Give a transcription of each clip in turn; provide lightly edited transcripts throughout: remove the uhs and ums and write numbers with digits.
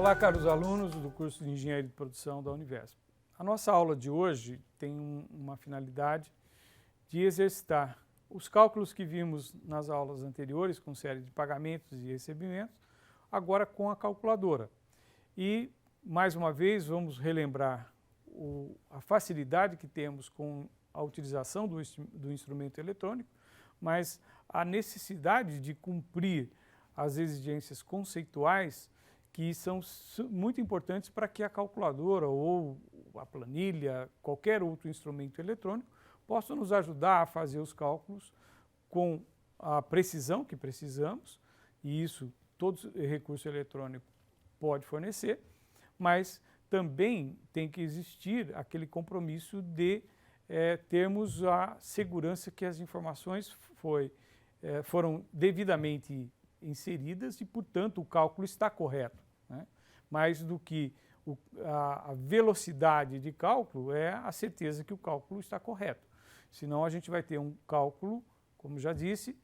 Olá, caros alunos do curso de Engenharia de Produção da Univesp. A nossa aula de hoje tem uma finalidade de exercitar os cálculos que vimos nas aulas anteriores, com série de pagamentos e recebimentos, agora com a calculadora. E, mais uma vez, vamos relembrar a facilidade que temos com a utilização do instrumento eletrônico, mas a necessidade de cumprir as exigências conceituais que são muito importantes para que a calculadora ou a planilha, qualquer outro instrumento eletrônico, possa nos ajudar a fazer os cálculos com a precisão que precisamos, e isso todo recurso eletrônico pode fornecer, mas também tem que existir aquele compromisso de termos a segurança que as informações foram devidamente inseridas e, portanto, o cálculo está correto, né? Mais do que a velocidade de cálculo é a certeza que o cálculo está correto. Senão a gente vai ter um cálculo, como já disse,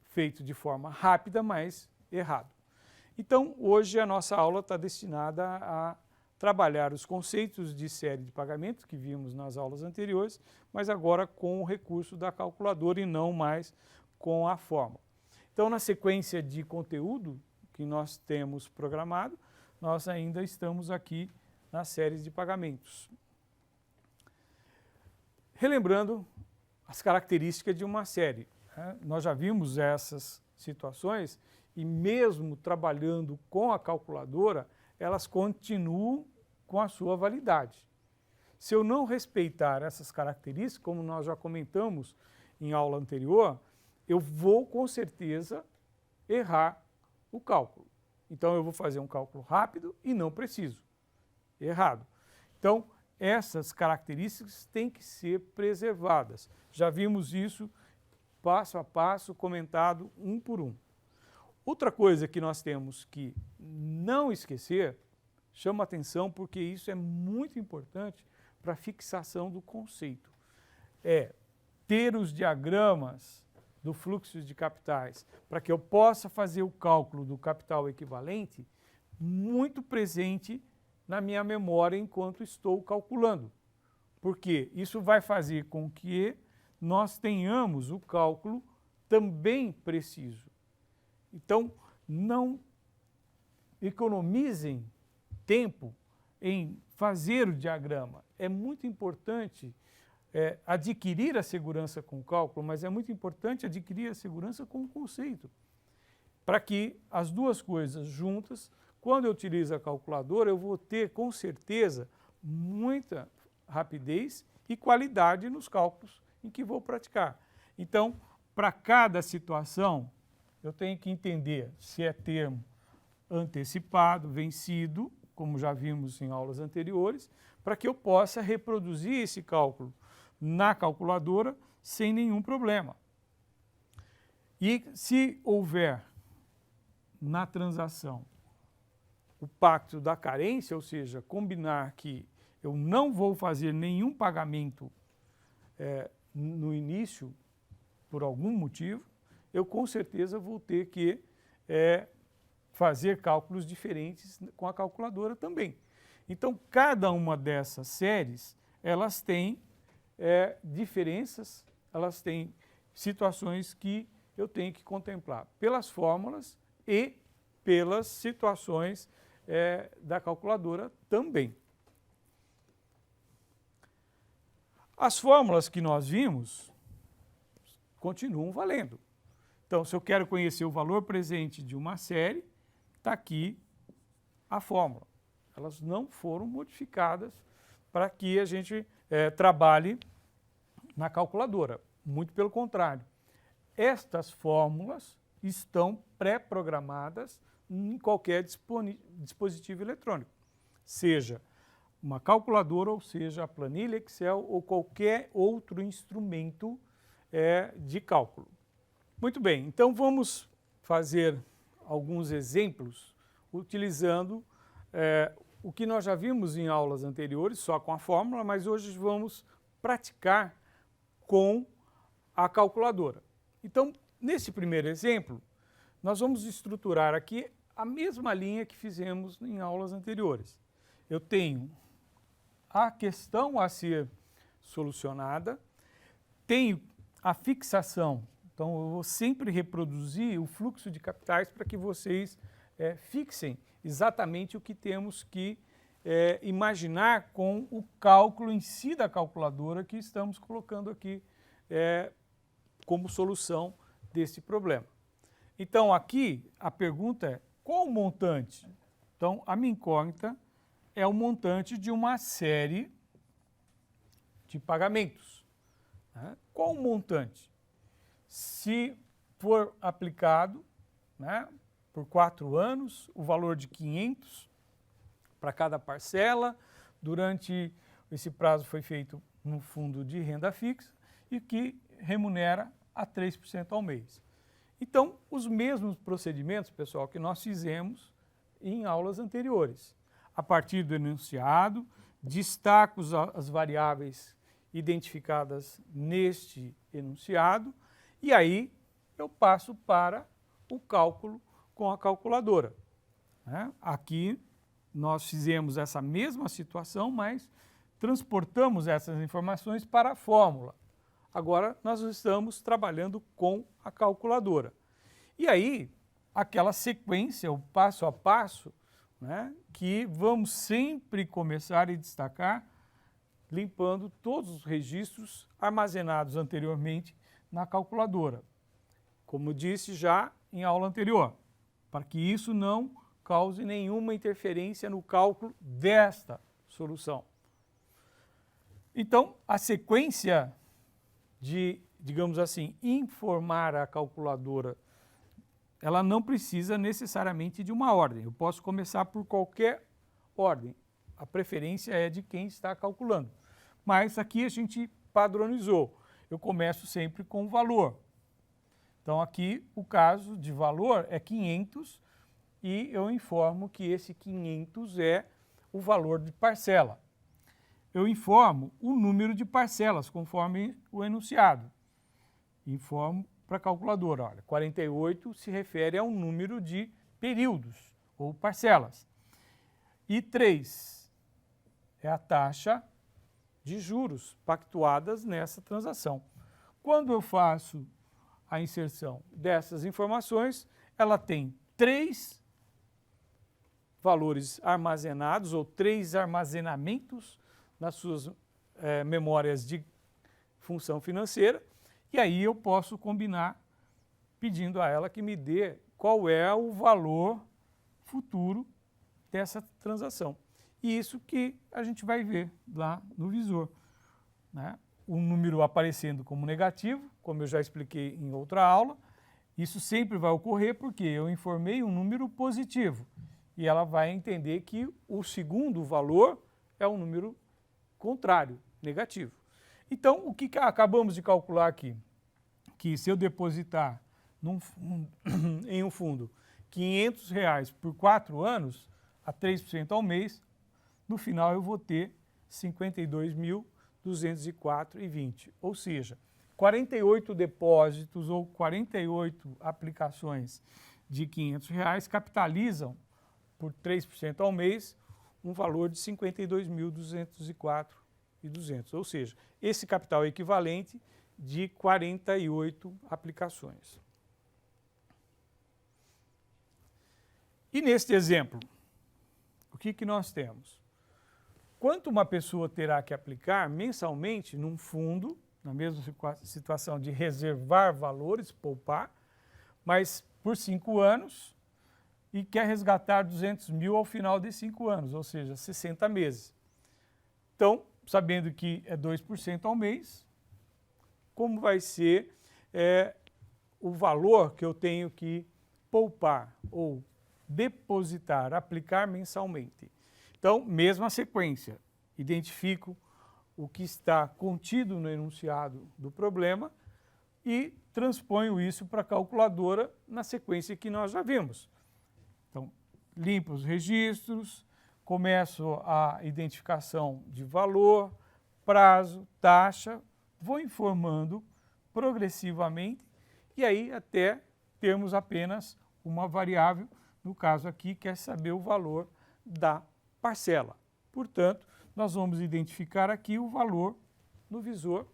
feito de forma rápida, mas errado. Então, hoje a nossa aula está destinada a trabalhar os conceitos de série de pagamentos que vimos nas aulas anteriores, mas agora com o recurso da calculadora e não mais com a fórmula. Então, na sequência de conteúdo que nós temos programado, nós ainda estamos aqui nas séries de pagamentos. Relembrando as características de uma série, né? Nós já vimos essas situações e mesmo trabalhando com a calculadora, elas continuam com a sua validade. Se eu não respeitar essas características, como nós já comentamos em aula anterior, eu vou com certeza errar o cálculo. Então eu vou fazer um cálculo rápido e não preciso. Errado. Então essas características têm que ser preservadas. Já vimos isso passo a passo, comentado um por um. Outra coisa que nós temos que não esquecer, chama atenção porque isso é muito importante para a fixação do conceito, é ter os diagramas do fluxo de capitais, para que eu possa fazer o cálculo do capital equivalente muito presente na minha memória enquanto estou calculando. Porque isso vai fazer com que nós tenhamos o cálculo também preciso. Então, não economizem tempo em fazer o diagrama. É muito importante adquirir a segurança com o cálculo, mas é muito importante adquirir a segurança com o conceito, para que as duas coisas juntas, quando eu utilizo a calculadora, eu vou ter com certeza muita rapidez e qualidade nos cálculos em que vou praticar. Então, para cada situação, eu tenho que entender se é termo antecipado, vencido, como já vimos em aulas anteriores, para que eu possa reproduzir esse cálculo na calculadora sem nenhum problema. E se houver na transação o pacto da carência, ou seja, combinar que eu não vou fazer nenhum pagamento no início, por algum motivo, eu com certeza vou ter que fazer cálculos diferentes com a calculadora também. Então, cada uma dessas séries, elas têm diferenças, elas têm situações que eu tenho que contemplar pelas fórmulas e pelas situações da calculadora também. As fórmulas que nós vimos continuam valendo. Então, se eu quero conhecer o valor presente de uma série, está aqui a fórmula. Elas não foram modificadas para que a gente trabalhe na calculadora. Muito pelo contrário. Estas fórmulas estão pré-programadas em qualquer dispositivo eletrônico, seja uma calculadora, ou seja a planilha Excel ou qualquer outro instrumento de cálculo. Muito bem, então vamos fazer alguns exemplos utilizando o que nós já vimos em aulas anteriores, só com a fórmula, mas hoje vamos praticar com a calculadora. Então, nesse primeiro exemplo, nós vamos estruturar aqui a mesma linha que fizemos em aulas anteriores. Eu tenho a questão a ser solucionada, tenho a fixação, então eu vou sempre reproduzir o fluxo de capitais para que vocês fixem exatamente o que temos que imaginar com o cálculo em si da calculadora que estamos colocando aqui como solução desse problema. Então aqui a pergunta é, qual o montante? Então a minha incógnita é o montante de uma série de pagamentos. Né? Qual o montante? Se for aplicado, né, por 4 anos, o valor de 500 para cada parcela, durante esse prazo foi feito no fundo de renda fixa e que remunera a 3% ao mês. Então, os mesmos procedimentos, pessoal, que nós fizemos em aulas anteriores. A partir do enunciado, destaco as variáveis identificadas neste enunciado e aí eu passo para o cálculo com a calculadora. Né? Aqui nós fizemos essa mesma situação, mas transportamos essas informações para a fórmula. Agora nós estamos trabalhando com a calculadora. E aí, aquela sequência, o passo a passo, né, que vamos sempre começar e destacar, limpando todos os registros armazenados anteriormente na calculadora. Como disse já em aula anterior, para que isso não cause nenhuma interferência no cálculo desta solução. Então, a sequência de, digamos assim, informar a calculadora, ela não precisa necessariamente de uma ordem. Eu posso começar por qualquer ordem. A preferência é de quem está calculando. Mas aqui a gente padronizou. Eu começo sempre com o valor. Então aqui o caso de valor é 500 e eu informo que esse 500 é o valor de parcela. Eu informo o número de parcelas, conforme o enunciado. Informo para a calculadora, olha, 48 se refere ao número de períodos ou parcelas. E 3 é a taxa de juros pactuadas nessa transação. Quando eu faço a inserção dessas informações, ela tem 3 valores armazenados ou 3 armazenamentos nas suas memórias de função financeira, e aí eu posso combinar pedindo a ela que me dê qual é o valor futuro dessa transação. E isso que a gente vai ver lá no visor. Né? O número aparecendo como negativo, como eu já expliquei em outra aula, isso sempre vai ocorrer porque eu informei um número positivo e ela vai entender que o segundo valor é um número contrário, negativo. Então, o que acabamos de calcular aqui? Que se eu depositar em um fundo R$500 por 4 anos, a 3% ao mês, no final eu vou ter 52.204,20. Ou seja, 48 depósitos ou 48 aplicações de R$500 capitalizam por 3% ao mês um valor de 52.204,200. Ou seja, esse capital é equivalente de 48 aplicações. E neste exemplo, o que nós temos? Quanto uma pessoa terá que aplicar mensalmente num fundo, na mesma situação de reservar valores, poupar, mas por 5 anos e quer resgatar 200 mil ao final de 5 anos, ou seja, 60 meses. Então, sabendo que é 2% ao mês, como vai ser o valor que eu tenho que poupar ou depositar, aplicar mensalmente. Então, mesma sequência, identifico o que está contido no enunciado do problema e transponho isso para a calculadora na sequência que nós já vimos. Então, limpo os registros, começo a identificação de valor, prazo, taxa, vou informando progressivamente e aí até termos apenas uma variável no caso aqui, quer saber o valor da parcela. Portanto, nós vamos identificar aqui o valor no visor,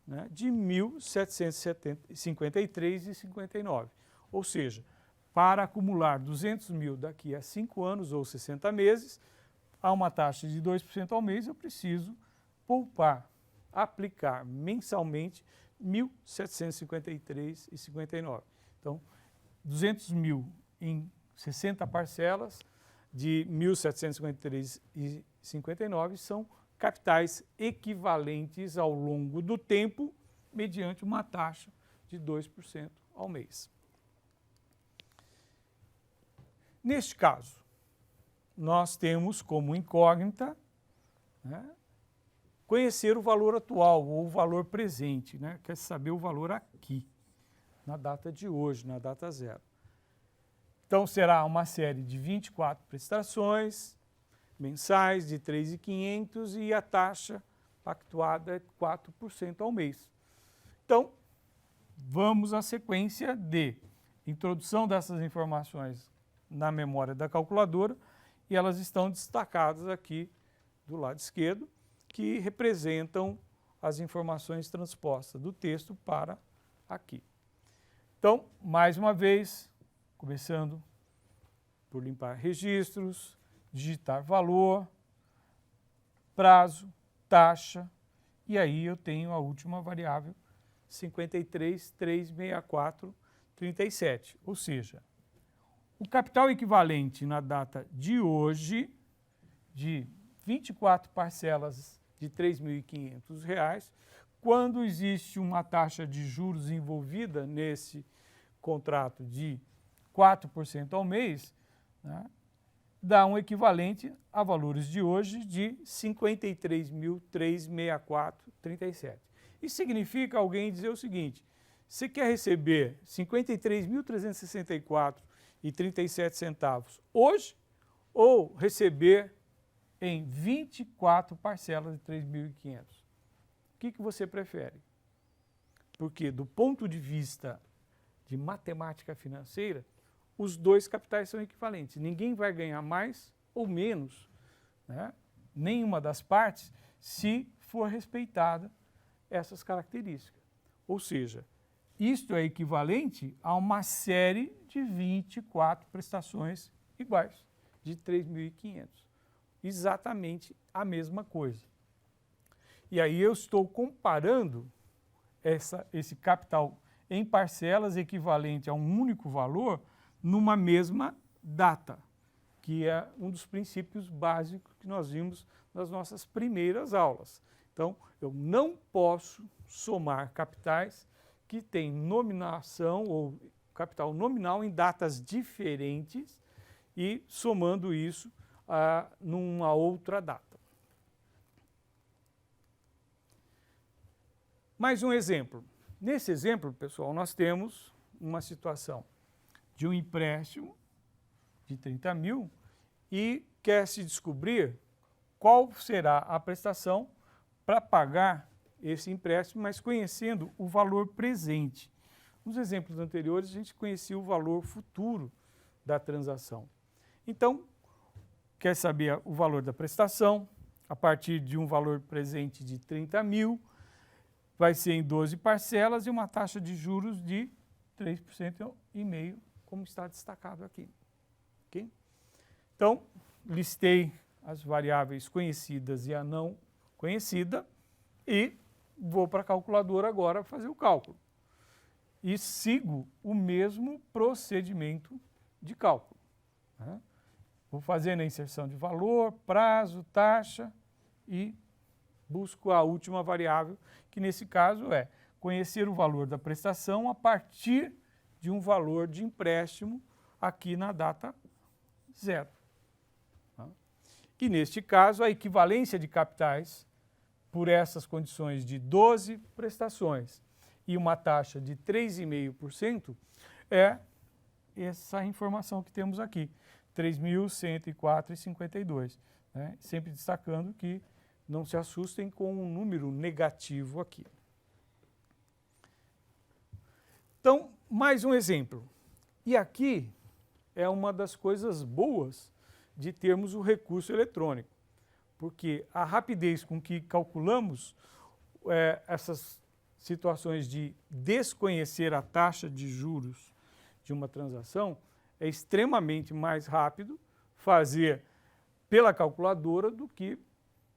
né, de R$ 1.753,59. Ou seja, para acumular 200 mil daqui a 5 anos ou 60 meses, a uma taxa de 2% ao mês, eu preciso poupar, aplicar mensalmente R$ 1.753,59. Então, 200 mil em 60 parcelas de R$ 1.753,59 são capitais equivalentes ao longo do tempo, mediante uma taxa de 2% ao mês. Neste caso, nós temos como incógnita, né, conhecer o valor atual ou o valor presente, né? Quer saber o valor aqui, na data de hoje, na data zero. Então, será uma série de 24 prestações mensais de R$ 3.500 e a taxa pactuada é 4% ao mês. Então, vamos à sequência de introdução dessas informações na memória da calculadora e elas estão destacadas aqui do lado esquerdo, que representam as informações transpostas do texto para aqui. Então, mais uma vez, começando por limpar registros, digitar valor, prazo, taxa, e aí eu tenho a última variável, 53.364,37, ou seja, o capital equivalente na data de hoje, de 24 parcelas de R$ 3.500, quando existe uma taxa de juros envolvida nesse contrato de 4% ao mês, né, dá um equivalente a valores de hoje de 53.364,37. Isso significa alguém dizer o seguinte: você quer receber 53.364,37 hoje ou receber em 24 parcelas de 3.500? O que você prefere? Porque do ponto de vista de matemática financeira, os dois capitais são equivalentes. Ninguém vai ganhar mais ou menos, né, nenhuma das partes, se for respeitada essas características. Ou seja, isto é equivalente a uma série de 24 prestações iguais, de 3.500. Exatamente a mesma coisa. E aí eu estou comparando esse capital em parcelas equivalente a um único valor numa mesma data, que é um dos princípios básicos que nós vimos nas nossas primeiras aulas. Então, eu não posso somar capitais que têm nominação ou capital nominal em datas diferentes e somando isso numa outra data. Mais um exemplo. Nesse exemplo, pessoal, nós temos uma situação de um empréstimo de 30 mil e quer se descobrir qual será a prestação para pagar esse empréstimo, mas conhecendo o valor presente. Nos exemplos anteriores, a gente conhecia o valor futuro da transação. Então, quer saber o valor da prestação a partir de um valor presente de 30 mil, vai ser em 12 parcelas e uma taxa de juros de 3,5%, como está destacado aqui. Okay? Então, listei as variáveis conhecidas e a não conhecida e vou para a calculadora agora fazer o cálculo. E sigo o mesmo procedimento de cálculo, né? Vou fazendo a inserção de valor, prazo, taxa e busco a última variável, que nesse caso é conhecer o valor da prestação a partir de um valor de empréstimo aqui na data zero. E neste caso, a equivalência de capitais por essas condições de 12 prestações e uma taxa de 3,5% é essa informação que temos aqui, 3.104,52. Né? Sempre destacando que não se assustem com um número negativo aqui. Então, mais um exemplo. E aqui é uma das coisas boas de termos o recurso eletrônico, porque a rapidez com que calculamos essas situações de desconhecer a taxa de juros de uma transação é extremamente mais rápido fazer pela calculadora do que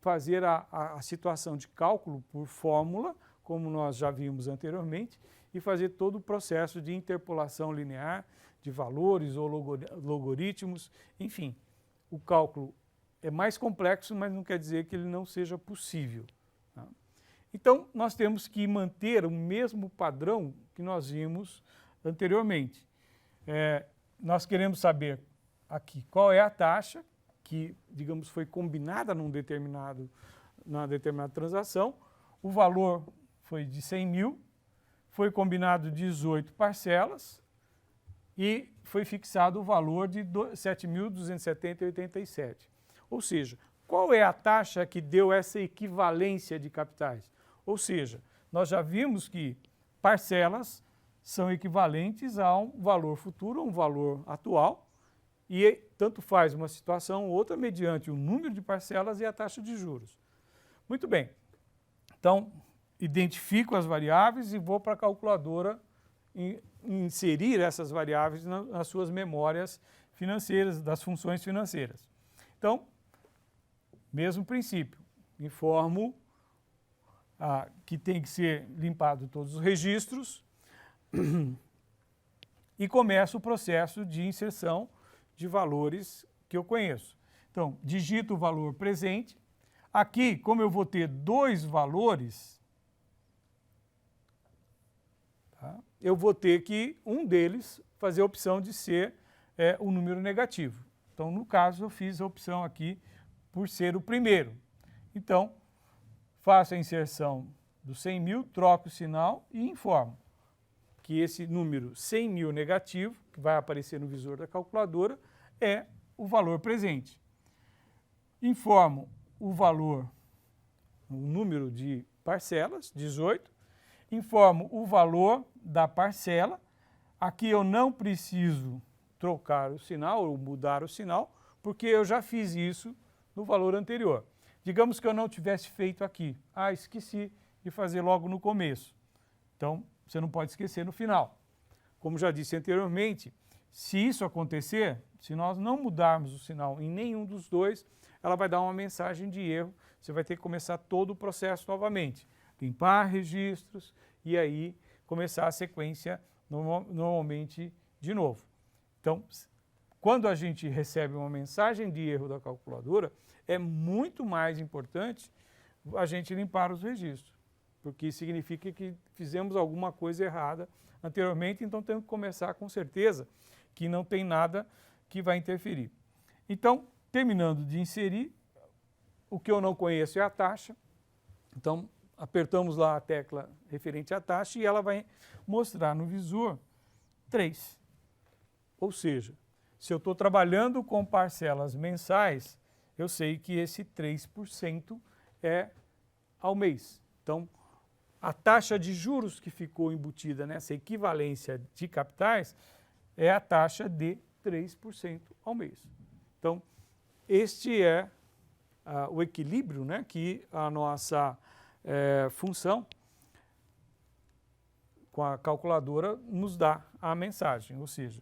fazer a situação de cálculo por fórmula, como nós já vimos anteriormente, e fazer todo o processo de interpolação linear de valores ou logaritmos, enfim. O cálculo é mais complexo, mas não quer dizer que ele não seja possível. Tá? Então, nós temos que manter o mesmo padrão que nós vimos anteriormente. Nós queremos saber aqui qual é a taxa que, digamos, foi combinada numa determinada transação. O valor foi de 100 mil, foi combinado 18 parcelas e foi fixado o valor de 7.270,87. Ou seja, qual é a taxa que deu essa equivalência de capitais? Ou seja, nós já vimos que parcelas são equivalentes a um valor futuro, a um valor atual, e tanto faz uma situação ou outra mediante o número de parcelas e a taxa de juros. Muito bem. Então, identifico as variáveis e vou para a calculadora inserir essas variáveis nas suas memórias financeiras, das funções financeiras. Então, mesmo princípio, informo que tem que ser limpado todos os registros e começo o processo de inserção de valores que eu conheço. Então, digito o valor presente. Aqui, como eu vou ter dois valores, tá? Eu vou ter que um deles fazer a opção de ser o número negativo. Então, no caso, eu fiz a opção aqui por ser o primeiro. Então, faço a inserção do 100 mil, troco o sinal e informo que esse número 100 mil negativo, que vai aparecer no visor da calculadora, é o valor presente. Informo o valor, o número de parcelas, 18. Informo o valor da parcela. Aqui eu não preciso trocar o sinal ou mudar o sinal, porque eu já fiz isso no valor anterior. Digamos que eu não tivesse feito aqui. Esqueci de fazer logo no começo. Então, você não pode esquecer no final. Como já disse anteriormente, se isso acontecer, se nós não mudarmos o sinal em nenhum dos dois, ela vai dar uma mensagem de erro. Você vai ter que começar todo o processo novamente. Limpar registros e aí começar a sequência normalmente de novo. Então, quando a gente recebe uma mensagem de erro da calculadora, é muito mais importante a gente limpar os registros, porque significa que fizemos alguma coisa errada anteriormente, então temos que começar com certeza que não tem nada que vai interferir. Então, terminando de inserir, o que eu não conheço é a taxa, então apertamos lá a tecla referente à taxa e ela vai mostrar no visor 3. Ou seja, se eu estou trabalhando com parcelas mensais, eu sei que esse 3% é ao mês. Então, a taxa de juros que ficou embutida nessa equivalência de capitais é a taxa de 3% ao mês. Então, este é o equilíbrio, né, que a nossa função com a calculadora nos dá a mensagem, ou seja,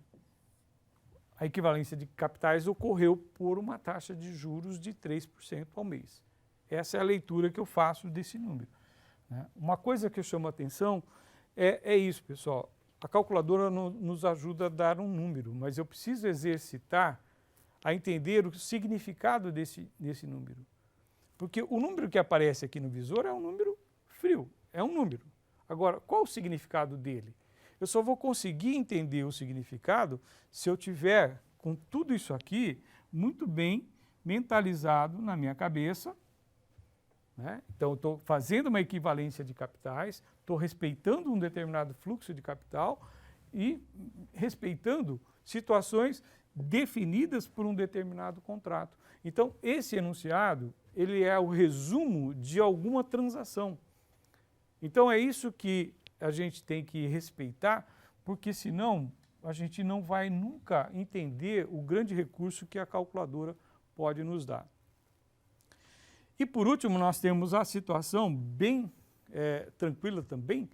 a equivalência de capitais ocorreu por uma taxa de juros de 3% ao mês. Essa é a leitura que eu faço desse número. Né? Uma coisa que eu chamo a atenção é isso, pessoal. A calculadora nos ajuda a dar um número, mas eu preciso exercitar a entender o significado desse número. Porque o número que aparece aqui no visor é um número frio, é um número. Agora, qual o significado dele? Eu só vou conseguir entender o significado se eu tiver com tudo isso aqui muito bem mentalizado na minha cabeça, né? Então, estou fazendo uma equivalência de capitais, estou respeitando um determinado fluxo de capital e respeitando situações definidas por um determinado contrato. Então, esse enunciado, ele é o resumo de alguma transação. Então, é isso que a gente tem que respeitar, porque senão a gente não vai nunca entender o grande recurso que a calculadora pode nos dar. E por último, nós temos a situação bem tranquila também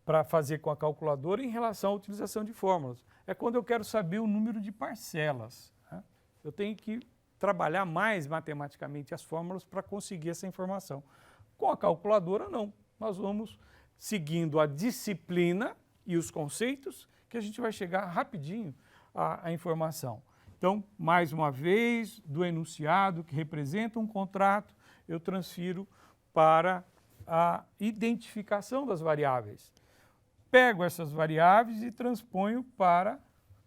para fazer com a calculadora em relação à utilização de fórmulas. É quando eu quero saber o número de parcelas, né? Eu tenho que trabalhar mais matematicamente as fórmulas para conseguir essa informação. Com a calculadora, não. Nós vamos seguindo a disciplina e os conceitos que a gente vai chegar rapidinho à informação. Então, mais uma vez, do enunciado que representa um contrato, eu transfiro para a identificação das variáveis. Pego essas variáveis e transponho para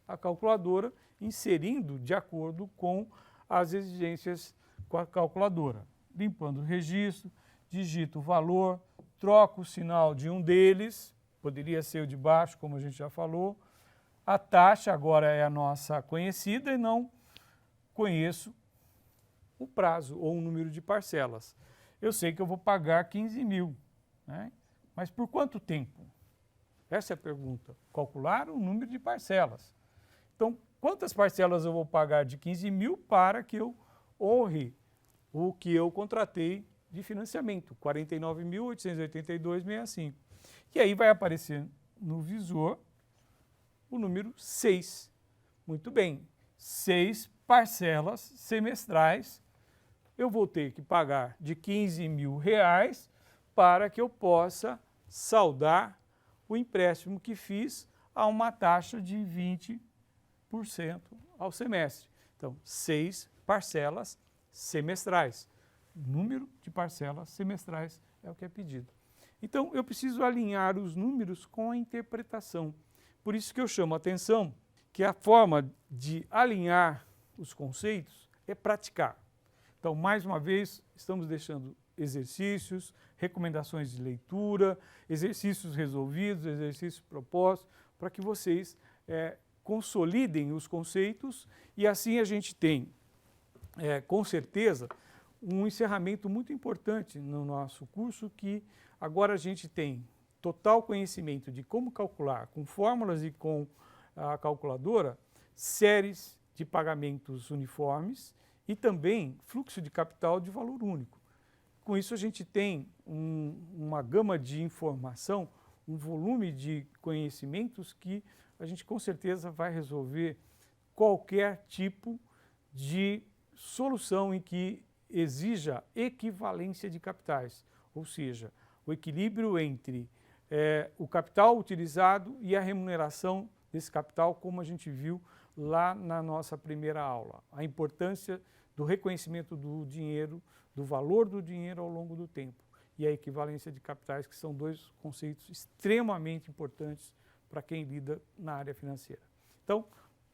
a calculadora, inserindo de acordo com as exigências com a calculadora. Limpando o registro, digito o valor, troco o sinal de um deles, poderia ser o de baixo, como a gente já falou. A taxa agora é a nossa conhecida e não conheço o prazo ou o número de parcelas. Eu sei que eu vou pagar 15 mil, né? Mas por quanto tempo? Essa é a pergunta. Calcular o número de parcelas. Então, quantas parcelas eu vou pagar de 15 mil para que eu honre o que eu contratei de financiamento? 49.882,65. E aí vai aparecer no visor o número 6. Muito bem, 6 parcelas semestrais eu vou ter que pagar de 15 mil reais para que eu possa saldar o empréstimo que fiz a uma taxa de 20% ao semestre. Então, 6 parcelas semestrais. Número de parcelas semestrais é o que é pedido. Então, eu preciso alinhar os números com a interpretação. Por isso que eu chamo a atenção que a forma de alinhar os conceitos é praticar. Então, mais uma vez, estamos deixando exercícios, recomendações de leitura, exercícios resolvidos, exercícios propostos, para que vocês consolidem os conceitos e assim a gente tem, com certeza, um encerramento muito importante no nosso curso, que agora a gente tem total conhecimento de como calcular, com fórmulas e com a calculadora, séries de pagamentos uniformes e também fluxo de capital de valor único. Com isso a gente tem uma gama de informação, um volume de conhecimentos que a gente com certeza vai resolver qualquer tipo de solução em que exija equivalência de capitais, ou seja, o equilíbrio entre o capital utilizado e a remuneração desse capital, como a gente viu lá na nossa primeira aula. A importância do reconhecimento do dinheiro, do valor do dinheiro ao longo do tempo e a equivalência de capitais, que são dois conceitos extremamente importantes para quem lida na área financeira. Então,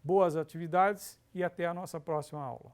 boas atividades e até a nossa próxima aula.